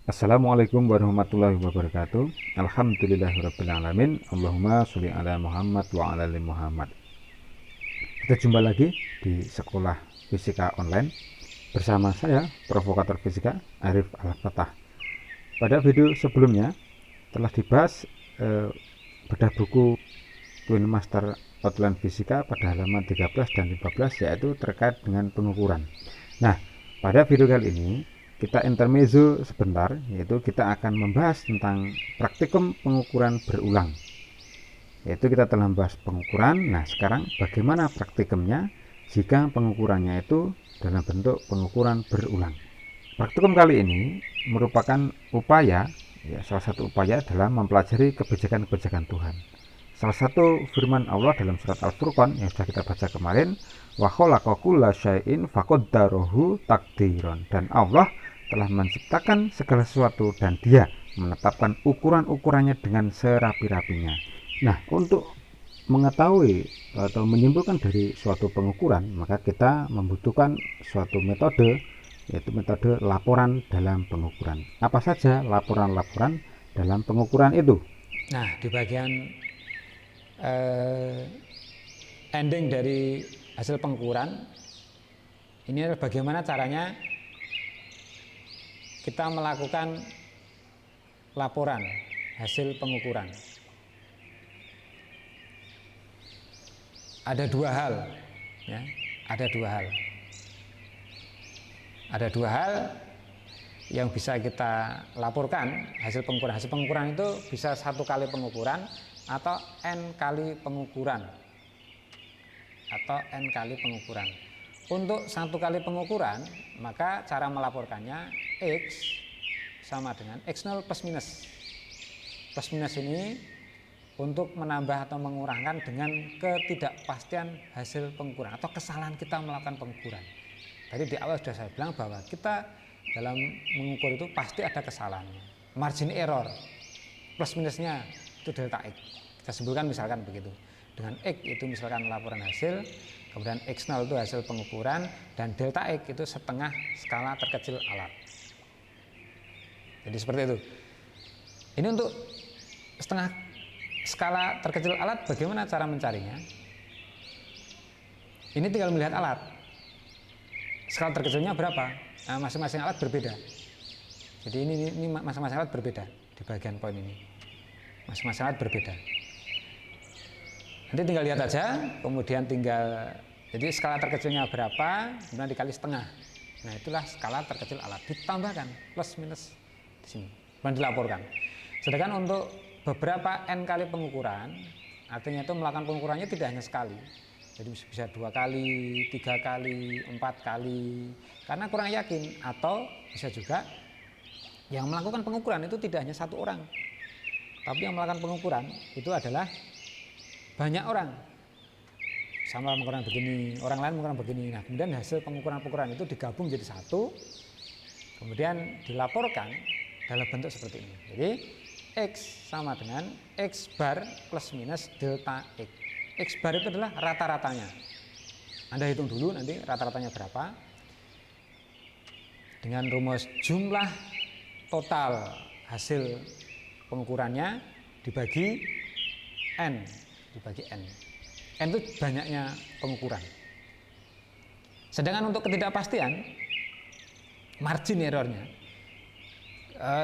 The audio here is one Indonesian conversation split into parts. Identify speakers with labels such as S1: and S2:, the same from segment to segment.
S1: Assalamualaikum warahmatullahi wabarakatuh. Alhamdulillahirabbil alamin. Allahumma sholli ala Muhammad wa ala ali Muhammad. Kita jumpa lagi di sekolah fisika online bersama saya, provokator fisika Arif Al-Fatah. Pada video sebelumnya telah dibahas bedah buku Twin Master Outline Fisika pada halaman 13 dan 15, yaitu terkait dengan pengukuran. Nah, pada video kali ini kita intermezzo sebentar, yaitu kita akan membahas tentang praktikum pengukuran berulang. Yaitu kita telah membahas pengukuran. Nah, sekarang bagaimana praktikumnya jika pengukurannya itu dalam bentuk pengukuran berulang. Praktikum kali ini merupakan upaya, salah satu upaya dalam mempelajari kebijakan-kebijakan Tuhan. Salah satu firman Allah dalam surat Al-Furqan yang sudah kita baca kemarin, wa khalaqa kulla syai'in faqaddarahu taqdiran, dan Allah telah menciptakan segala sesuatu dan Dia menetapkan ukuran-ukurannya dengan serapi-rapinya. Nah, untuk mengetahui atau menyimpulkan dari suatu pengukuran, maka kita membutuhkan suatu metode, yaitu metode laporan dalam pengukuran. Apa saja laporan-laporan dalam pengukuran itu?
S2: Nah, di bagian ending dari hasil pengukuran ini adalah bagaimana caranya kita melakukan laporan hasil pengukuran. Ada dua hal, ya. Ada dua hal yang bisa kita laporkan hasil pengukuran. Hasil pengukuran itu bisa 1 kali pengukuran atau N kali pengukuran. Untuk 1 kali pengukuran, maka cara melaporkannya X sama dengan X0 plus minus. Plus minus ini untuk menambah atau mengurangkan dengan ketidakpastian hasil pengukuran atau kesalahan kita melakukan pengukuran. Tadi di awal sudah saya bilang bahwa kita dalam mengukur itu pasti ada kesalahannya. Margin error plus minusnya itu delta X. Kita sebutkan misalkan begitu. Dengan X itu misalkan laporan hasil, kemudian X0 itu hasil pengukuran, dan delta X itu setengah skala terkecil alat. Jadi seperti itu. Ini untuk setengah skala terkecil alat, bagaimana cara mencarinya? Ini tinggal melihat alat. Skala terkecilnya berapa? Nah, masing-masing alat berbeda. Jadi ini masing-masing alat berbeda di bagian poin ini. Masing-masing alat berbeda. Nanti tinggal lihat aja, kemudian tinggal, jadi skala terkecilnya berapa, kemudian dikali setengah. Nah, itulah skala terkecil alat. Ditambahkan plus minus di sini, kemudian dilaporkan. Sedangkan untuk beberapa N kali pengukuran, artinya itu melakukan pengukurannya tidak hanya sekali. Jadi bisa 2 kali, 3 kali, 4 kali, karena kurang yakin. Atau bisa juga yang melakukan pengukuran itu tidak hanya 1 orang, tapi yang melakukan pengukuran itu adalah banyak orang. Sama pengukuran begini, orang lain pengukuran begini. Nah, kemudian hasil pengukuran-pengukuran itu digabung jadi 1, kemudian dilaporkan dalam bentuk seperti ini. Jadi X sama dengan X bar plus minus delta X. X bar itu adalah rata-ratanya. Anda hitung dulu nanti rata-ratanya berapa. Dengan rumus jumlah total hasil pengukurannya dibagi N. N itu banyaknya pengukuran. Sedangkan untuk ketidakpastian margin errornya,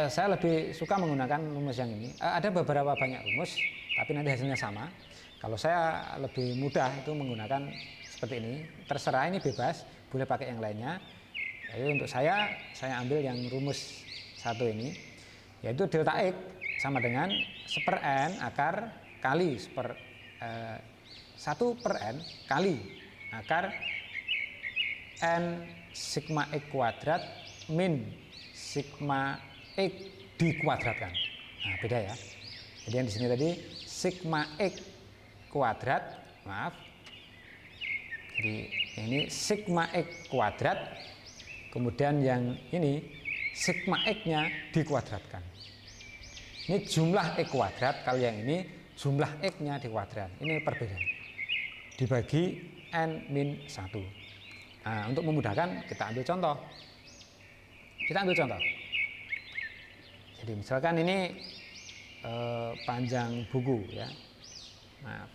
S2: saya lebih suka menggunakan rumus yang ini. Ada beberapa banyak rumus, tapi nanti hasilnya sama. Kalau saya lebih mudah itu menggunakan seperti ini. Terserah, ini bebas, boleh pakai yang lainnya. Jadi untuk saya ambil yang rumus 1 ini, yaitu delta X sama dengan 1/n akar kali 1 per n kali akar n sigma X kuadrat min sigma X dikuadratkan. Nah, beda ya. Jadi yang di sini tadi sigma X kuadrat, jadi ini sigma X kuadrat, kemudian yang ini sigma X-nya dikuadratkan. Ini jumlah X kuadrat, kalau yang ini jumlah X-nya dikuadrat. Ini perbedaan. Dibagi N-1. Nah, untuk memudahkan kita ambil contoh. Jadi misalkan ini panjang buku ya, maaf,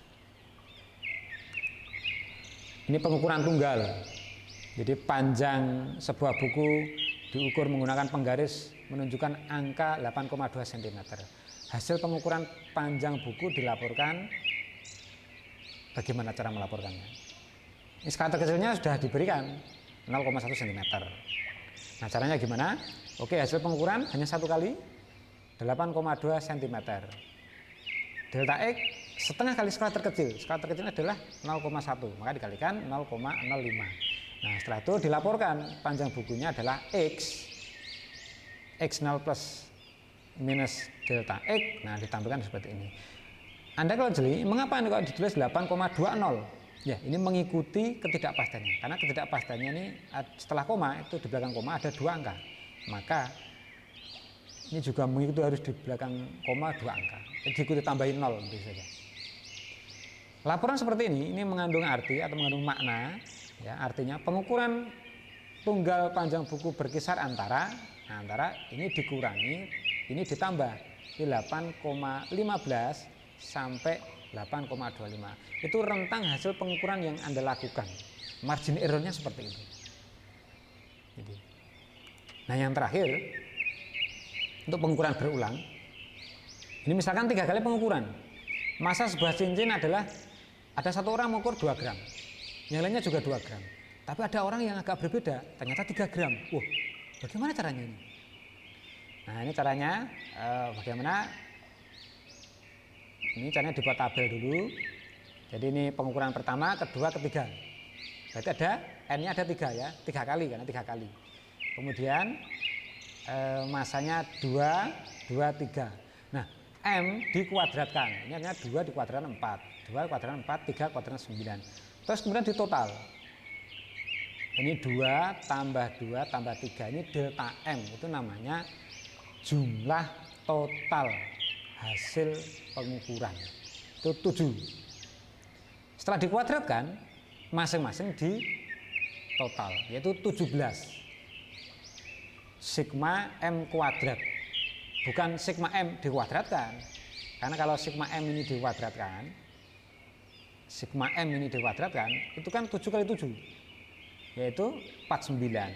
S2: ini pengukuran tunggal. Jadi panjang sebuah buku diukur menggunakan penggaris menunjukkan angka 8,2 cm. Hasil pengukuran panjang buku dilaporkan. Bagaimana cara melaporkannya? Ini skala terkecilnya sudah diberikan 0,1 cm. Nah, caranya gimana? Oke, hasil pengukuran hanya satu kali 8,2 cm. Delta X setengah kali skala terkecil. Skala terkecilnya adalah 0,1, maka dikalikan 0,05. Nah, setelah itu dilaporkan panjang bukunya adalah X0 plus minus delta X. Nah, ditambahkan seperti ini. Anda kalau jeli, mengapa Anda kalau ditulis 8,20? Ya, ini mengikuti ketidakpastiannya. Karena ketidakpastiannya ini setelah koma, itu di belakang koma ada 2 angka. Maka ini juga mengikuti harus di belakang koma 2 angka. Jadi diikuti tambahin 0 gitu saja. Laporan seperti ini mengandung arti atau mengandung makna. Ya, artinya pengukuran tunggal panjang buku berkisar antara ini dikurangi, ini ditambah di 8,15 sampai 8,25. Itu rentang hasil pengukuran yang Anda lakukan. Margin errornya seperti itu. Jadi, nah yang terakhir untuk pengukuran berulang, ini misalkan 3 kali pengukuran. Masa sebuah cincin adalah ada satu orang mengukur 2 gram, yang lainnya juga 2 gram. Tapi ada orang yang agak berbeda, ternyata 3 gram. Wah, bagaimana caranya ini? Nah, ini caranya bagaimana? Ini caranya dibuat tabel dulu. Jadi ini pengukuran pertama, kedua, ketiga. Berarti ada N-nya ada 3 ya, 3 kali karena 3 kali. Kemudian masanya 2, 2, 3. Nah, M dikuadratkan. Ini artinya 2 dikuadratkan 4. 2 kuadran 4, 3 kuadran 9. Terus kemudian ditotal. Ini 2 tambah 2 tambah 3. Ini delta M. Itu namanya jumlah total hasil pengukuran. Itu 7. Setelah dikuadratkan, masing-masing di total, yaitu 17. Sigma M kuadrat. Bukan sigma M dikuadratkan. Karena kalau sigma M ini dikuadratkan, itu kan 7 kali 7, yaitu 49.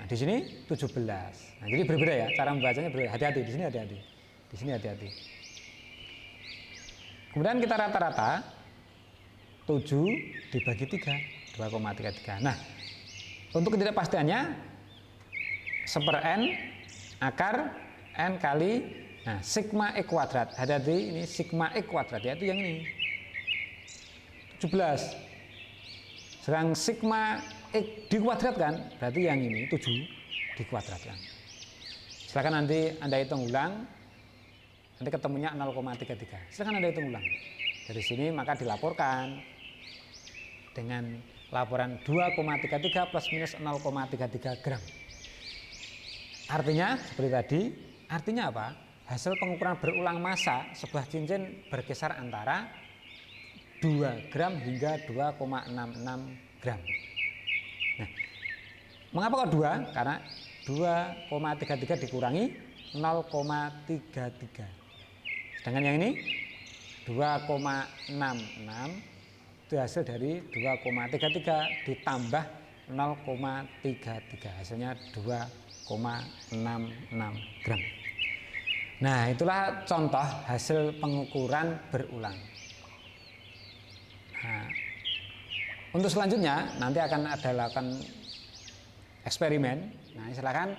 S2: Nah, di sini 17. Nah, jadi berbeda ya, cara membacanya berbeda. Hati-hati, di sini hati-hati. Di sini hati-hati. Kemudian kita rata-rata 7 dibagi 3, 2,33. Nah, untuk ketidakpastiannya 1/n akar n kali sigma X kuadrat. Hati-hati, ini sigma X kuadrat, yaitu yang ini 17. Sedang sigma X dikuadratkan, berarti yang ini 7 dikuadratkan. Silakan nanti Anda hitung ulang, nanti ketemunya 0,33. Silakan Anda hitung ulang. Dari sini maka dilaporkan dengan laporan 2,33 plus minus 0,33 gram. Artinya seperti tadi, artinya apa? Hasil pengukuran berulang massa sebuah cincin berkisar antara 2 gram hingga 2,66 gram. Nah, mengapa kok 2? Karena 2,33 dikurangi 0,33. Sedangkan yang ini 2,66 itu hasil dari 2,33 ditambah 0,33. Hasilnya 2,66 gram. Nah, itulah contoh hasil pengukuran berulang. Nah, untuk selanjutnya nanti akan ada lakukan eksperimen. Nah, silakan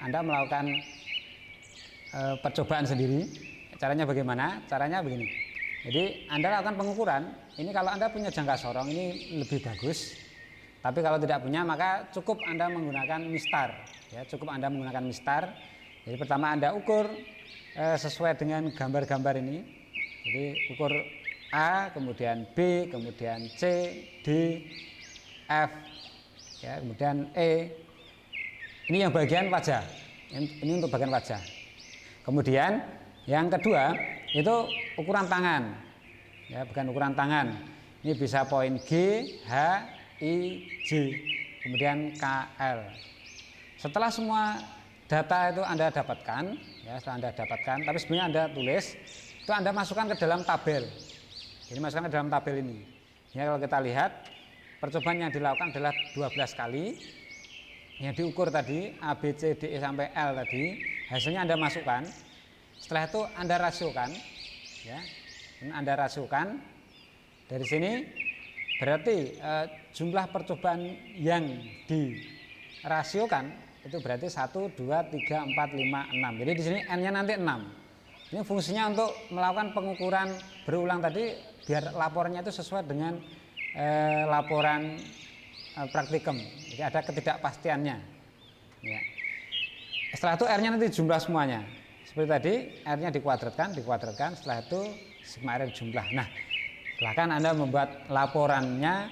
S2: Anda melakukan percobaan sendiri. Caranya bagaimana? Caranya begini. Jadi Anda lakukan pengukuran. Ini kalau Anda punya jangka sorong ini lebih bagus. Tapi kalau tidak punya maka cukup Anda menggunakan mistar. Ya, cukup Anda menggunakan mistar. Jadi pertama Anda ukur sesuai dengan gambar-gambar ini. Jadi ukur A, kemudian B, kemudian C, D, F, ya, kemudian E. Ini yang bagian wajah. Ini untuk bagian wajah. Kemudian yang kedua itu ukuran tangan. Ya, bukan ukuran tangan. Ini bisa poin G, H, I, J, kemudian K, L. Setelah semua data itu Anda dapatkan, ya setelah Anda dapatkan, tapi sebenarnya Anda tulis, itu Anda masukkan ke dalam tabel. Jadi masukkan ke dalam tabel ini. Ya kalau kita lihat, percobaan yang dilakukan adalah 12 kali. Yang diukur tadi A, B, C, D, E sampai L tadi, hasilnya Anda masukkan. Setelah itu Anda rasiokan, ya, Anda rasiokan. Dari sini berarti jumlah percobaan yang dirasiokan itu berarti 1, 2, 3, 4, 5, 6. Jadi di sini N-nya nanti 6. Ini fungsinya untuk melakukan pengukuran berulang tadi biar laporannya itu sesuai dengan laporan praktikum, jadi ada ketidakpastiannya. Ya. Setelah itu R-nya nanti jumlah semuanya. Seperti tadi, R-nya dikuadratkan, setelah itu sigma R jumlah. Nah, silakan Anda membuat laporannya,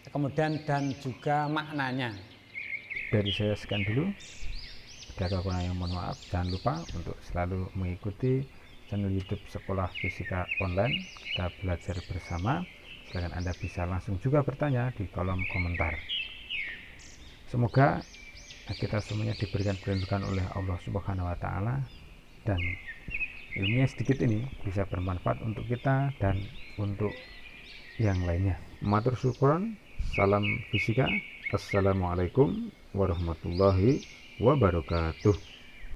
S2: kemudian dan juga maknanya.
S1: Dari saya sekian dulu. Jika kurang yang mohon maaf, jangan lupa untuk selalu mengikuti channel YouTube Sekolah Fisika Online. Kita belajar bersama. Silahkan Anda bisa langsung juga bertanya di kolom komentar. Semoga kita semuanya diberikan perlindungan oleh Allah Subhanahu wa Ta'ala, dan ilmunya sedikit ini bisa bermanfaat untuk kita dan untuk yang lainnya. Matur syukuran, salam fisika. Assalamualaikum warahmatullahi wabarakatuh.